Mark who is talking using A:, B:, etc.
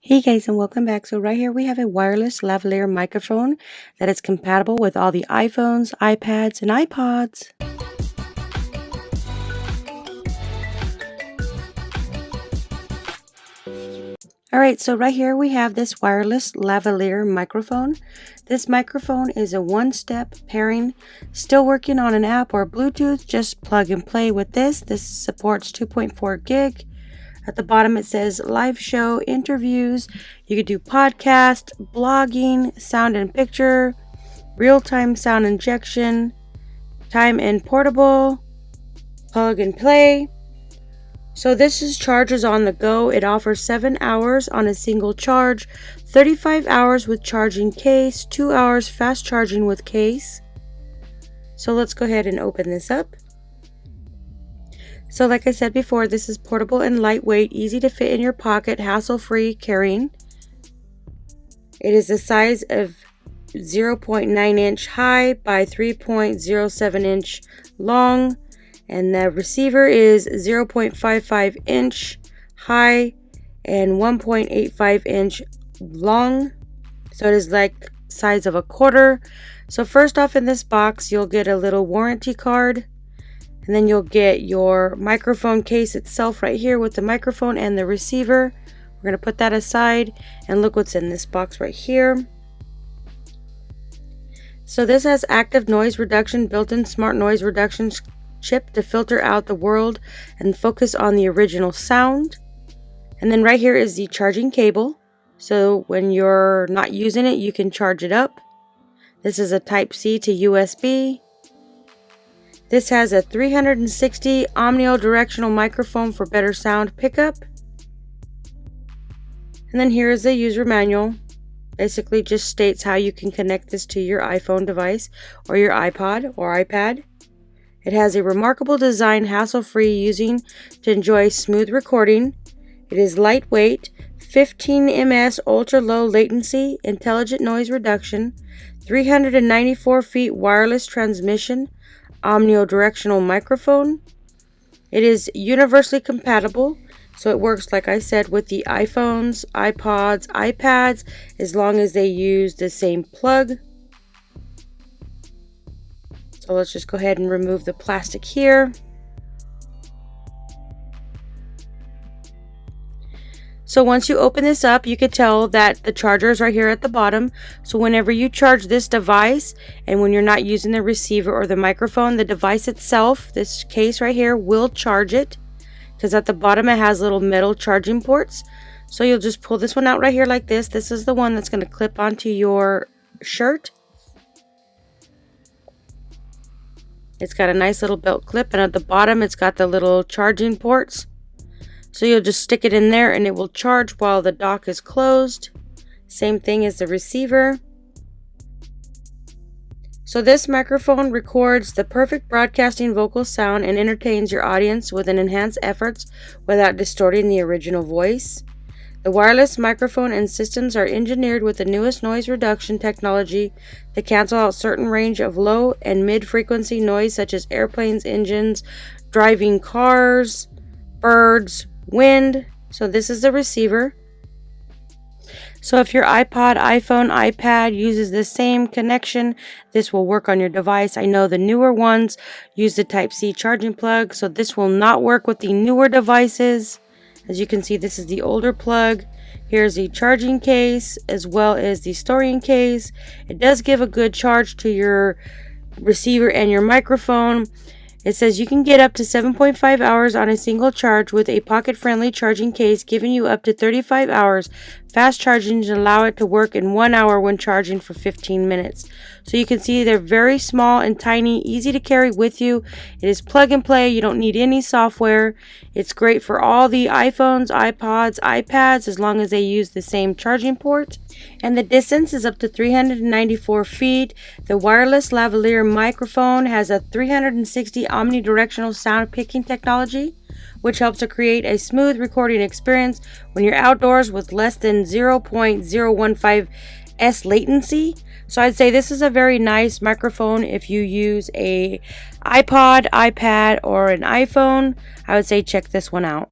A: Hey guys, and welcome back. So right here we have a wireless lavalier microphone that is compatible with all the iPhones, iPads, and iPods. Alright, so right here we have this wireless lavalier microphone. This microphone is a one-step pairing. Still working on an app or Bluetooth, just plug and play with this. This supports 2.4 gig. At the bottom it says live show, interviews. You could do podcast, blogging, sound and picture, real-time sound injection, time and portable, plug and play. So this is charges on the go. It offers 7 hours on a single charge, 35 hours with charging case, 2 hours fast charging with case. So let's go ahead and open this up. So like I said before, this is portable and lightweight, easy to fit in your pocket, hassle-free carrying. It is the size of 0.9 inch high by 3.07 inch long, and the receiver is 0.55 inch high and 1.85 inch long. So it is like size of a quarter. So first off, in this box you'll get a little warranty card. And then you'll get your microphone case itself right here with the microphone and the receiver. We're going to put that aside and look what's in this box right here. So this has active noise reduction, built-in smart noise reduction chip to filter out the world and focus on the original sound. And then right here is the charging cable. So when you're not using it, you can charge it up. This is a Type-C to USB. This has a 360 omnidirectional microphone for better sound pickup. And then here is the user manual. Basically just states how you can connect this to your iPhone device or your iPod or iPad. It has a remarkable design, hassle-free using to enjoy smooth recording. It is lightweight, 15 ms ultra-low latency, intelligent noise reduction, 394 feet wireless transmission, omnidirectional microphone. It is universally compatible, so it works, like I said, with the iPhones, iPods, iPads, as long as they use the same plug. So let's just go ahead and remove the plastic here. So once you open this up, you can tell that the charger is right here at the bottom. So whenever you charge this device, and when you're not using the receiver or the microphone, the device itself, this case right here, will charge it. Because at the bottom it has little metal charging ports. So you'll just pull this one out right here like this. This is the one that's going to clip onto your shirt. It's got a nice little belt clip, and at the bottom it's got the little charging ports. So you'll just stick it in there and it will charge while the dock is closed. Same thing as the receiver. So this microphone records the perfect broadcasting vocal sound and entertains your audience with an enhanced efforts without distorting the original voice. The wireless microphone and systems are engineered with the newest noise reduction technology to cancel out certain range of low and mid-frequency noise such as airplanes, engines, driving cars, birds, wind. So this is the receiver. So if your iPod, iPhone, iPad uses the same connection, this will work on your device. I know the newer ones use the Type-C charging plug, so this will not work with the newer devices. As you can see, this is the older plug. Here's the charging case as well as the storing case. It does give a good charge to your receiver and your microphone. It says you can get up to 7.5 hours on a single charge with a pocket-friendly charging case, giving you up to 35 hours fast charging to allow it to work in 1 hour when charging for 15 minutes. So you can see they're very small and tiny, easy to carry with you. It is plug and play. You don't need any software. It's great for all the iPhones, iPods, iPads, as long as they use the same charging port. And the distance is up to 394 feet. The wireless lavalier microphone has a 360 omnidirectional sound picking technology, which helps to create a smooth recording experience when you're outdoors with less than 0.015 s latency. So I'd say this is a very nice microphone if you use a iPod, iPad, or an iPhone. I would say check this one out.